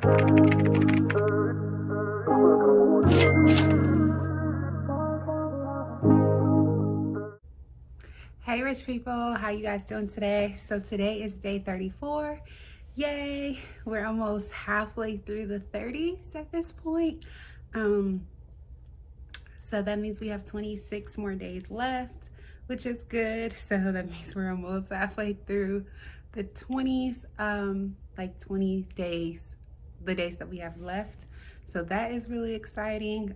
Hey rich people, how you guys doing today? So today is day 34. Yay, we're almost halfway through the 30s at this point. So that means we have 26 more days left, which is good. So that means we're almost halfway through the 20s, like 20 days, the days that we have left. So that is really exciting.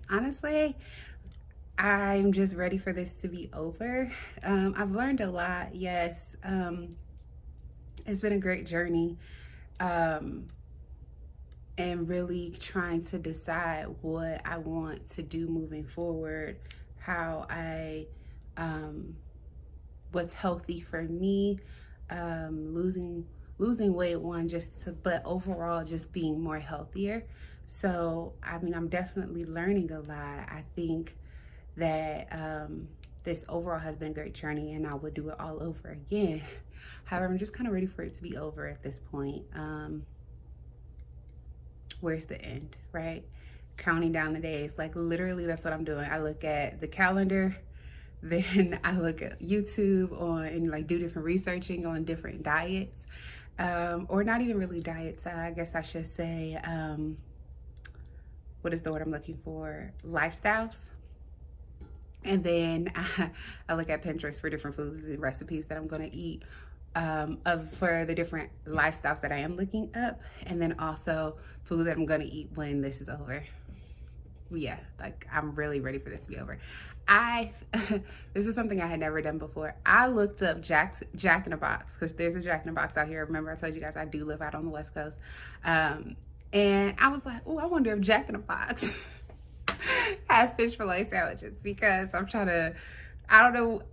Honestly, I'm just ready for this to be over. I've learned a lot, yes. It's been a great journey. And really trying to decide what I want to do moving forward, how what's healthy for me, losing weight, but overall just being more healthier. So, I mean, I'm definitely learning a lot. I think that this overall has been a great journey and I would do it all over again. However, I'm just kind of ready for it to be over at this point. Where's the end, right? Counting down the days. Like literally that's what I'm doing. I look at the calendar, then I look at YouTube and like do different researching on different diets, or not even really diets. I guess I should say, what is the word I'm looking for? Lifestyles. And then I look at Pinterest for different foods and recipes that I'm gonna eat for the different lifestyles that I am looking up, and then also food that I'm gonna eat when this is over. Yeah, like I'm really ready for this to be over. This is something I had never done before. I looked up Jack in a Box, because there's a Jack in a Box out here. Remember I told you guys I do live out on the West Coast. And I was like, oh, I wonder if Jack in a Box has fish fillet sandwiches, because I don't know,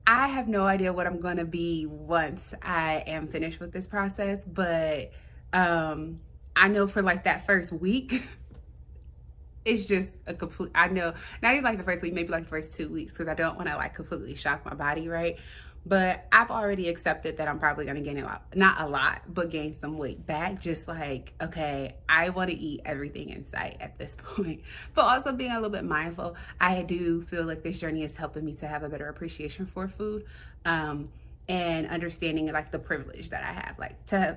I have no idea what I'm gonna be once I am finished with this process, but I know for like that first week, it's just a complete, I know, not even like the first week, maybe like the first 2 weeks, because I don't want to like completely shock my body, right? But I've already accepted that I'm probably gonna gain not a lot, but gain some weight back. Just like, okay, I want to eat everything in sight at this point. But also being a little bit mindful, I do feel like this journey is helping me to have a better appreciation for food. And understanding like the privilege that I have, like to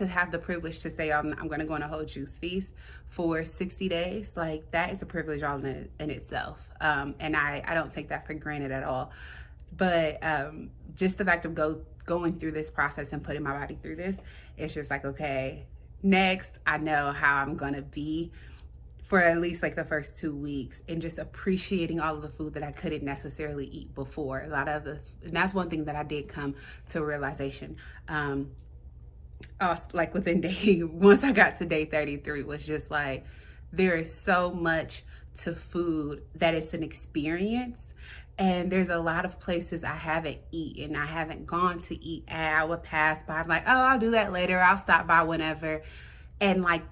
have the privilege to say I'm going to go on a whole juice feast for 60 days. Like that is a privilege all in itself. And I don't take that for granted at all. But just the fact of going through this process and putting my body through this, it's just like, okay, next I know how I'm gonna be for at least like the first 2 weeks, and just appreciating all of the food that I couldn't necessarily eat before. And that's one thing that I did come to a realization. Like within once I got to day 33, was just like, there is so much to food that it's an experience. And there's a lot of places I haven't eaten, I haven't gone to eat at. I would pass by, I'm like, oh, I'll do that later, I'll stop by whenever. And like,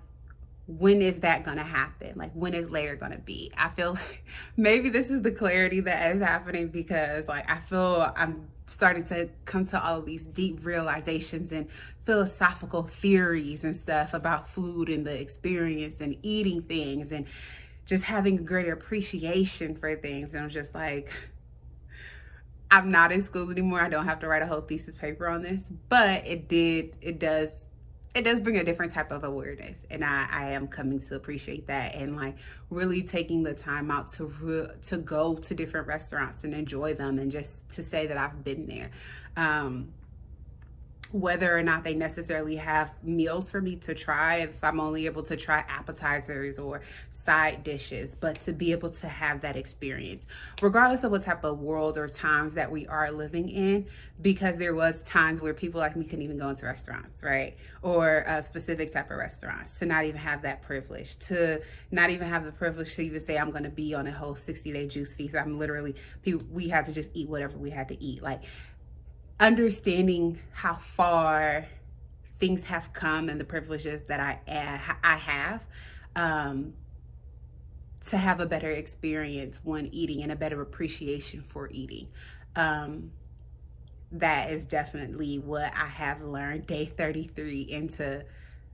when is that gonna happen? Like, when is later gonna be? I feel like maybe this is the clarity that is happening, because like I feel I'm starting to come to all of these deep realizations and philosophical theories and stuff about food and the experience and eating things and just having a greater appreciation for things. And I'm just like, I'm not in school anymore. I don't have to write a whole thesis paper on this, but it does bring a different type of awareness. And I am coming to appreciate that, and like really taking the time out to go to different restaurants and enjoy them, and just to say that I've been there. Whether or not they necessarily have meals for me to try, if I'm only able to try appetizers or side dishes, but to be able to have that experience, regardless of what type of world or times that we are living in, because there was times where people like me couldn't even go into restaurants, right? Or a specific type of restaurants, to not even have that privilege, to not even have the privilege to even say I'm going to be on a whole 60-day juice feast. We had to just eat whatever we had to eat. Like, understanding how far things have come and the privileges that I have, to have a better experience when eating and a better appreciation for eating. That is definitely what I have learned day 33 into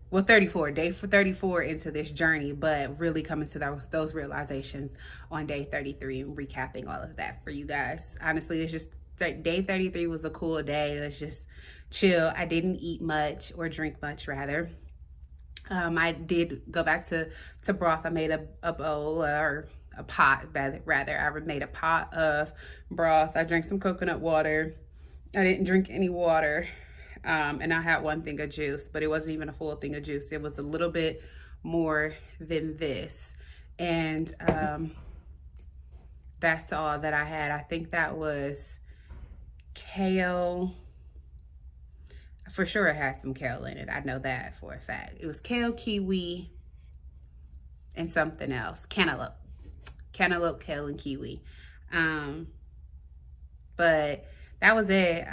well, 34, day for 34 into this journey, but really coming to those realizations on day 33 and recapping all of that for you guys. Honestly, it's just day 33 was a cool day. Let's just chill. I didn't eat much or drink much, rather. I did go back to broth. I made a bowl, or a pot, rather. I made a pot of broth. I drank some coconut water. I didn't drink any water. And I had one thing of juice, but it wasn't even a full thing of juice. It was a little bit more than this. And that's all that I had. I think that was kale. For sure it had some kale in it. I know that for a fact. It was kale, kiwi, and something else. Cantaloupe, kale, and kiwi. But that was it.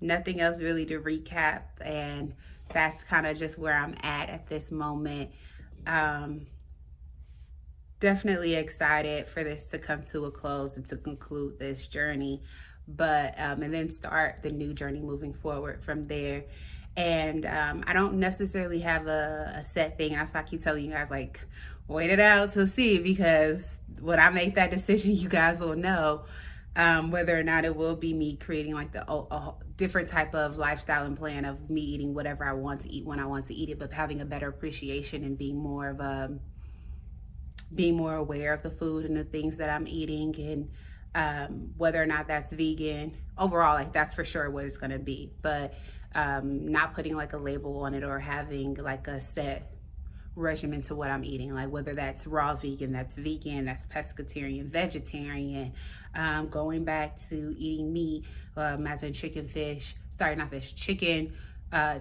Nothing else really to recap, and that's kind of just where I'm at this moment. Definitely excited for this to come to a close and to conclude this journey, but and then start the new journey moving forward from there. And I don't necessarily have a set thing. That's why I keep telling you guys, like, wait it out to see, because when I make that decision, you guys will know whether or not it will be me creating like a different type of lifestyle and plan of me eating whatever I want to eat when I want to eat it, but having a better appreciation and being more aware of the food and the things that I'm eating, and whether or not that's vegan. Overall, like, that's for sure what it's going to be, but not putting like a label on it or having like a set regimen to what I'm eating, like whether that's raw vegan, that's pescatarian, vegetarian, going back to eating meat, as in chicken,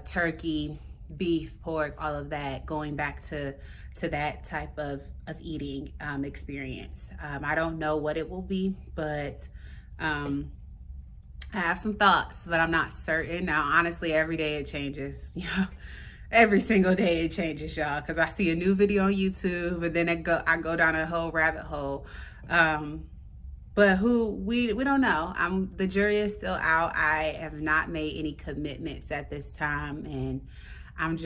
turkey, beef, pork, all of that, going back to that type of eating experience. I don't know what it will be, but I have some thoughts, but I'm not certain. Now, honestly, every day it changes, you know. Every single day it changes, y'all, because I see a new video on YouTube, and then I go down a whole rabbit hole. But we don't know. The jury is still out. I have not made any commitments at this time, and I'm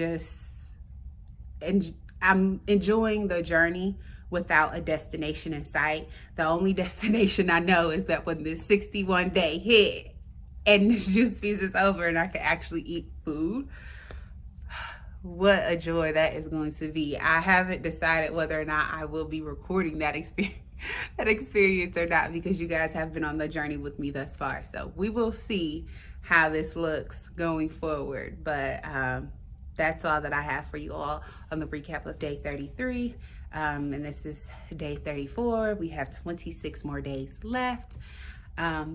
enjoying the journey without a destination in sight. The only destination I know is that when this 61 day hit and this juice feast is over and I can actually eat food, what a joy that is going to be. I haven't decided whether or not I will be recording that experience or not, because you guys have been on the journey with me thus far. So we will see how this looks going forward. But that's all that I have for you all on the recap of day 33. And this is day 34. We have 26 more days left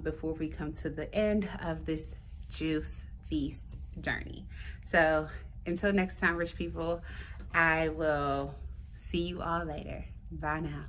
before we come to the end of this juice feast journey. So until next time, rich people, I will see you all later. Bye now.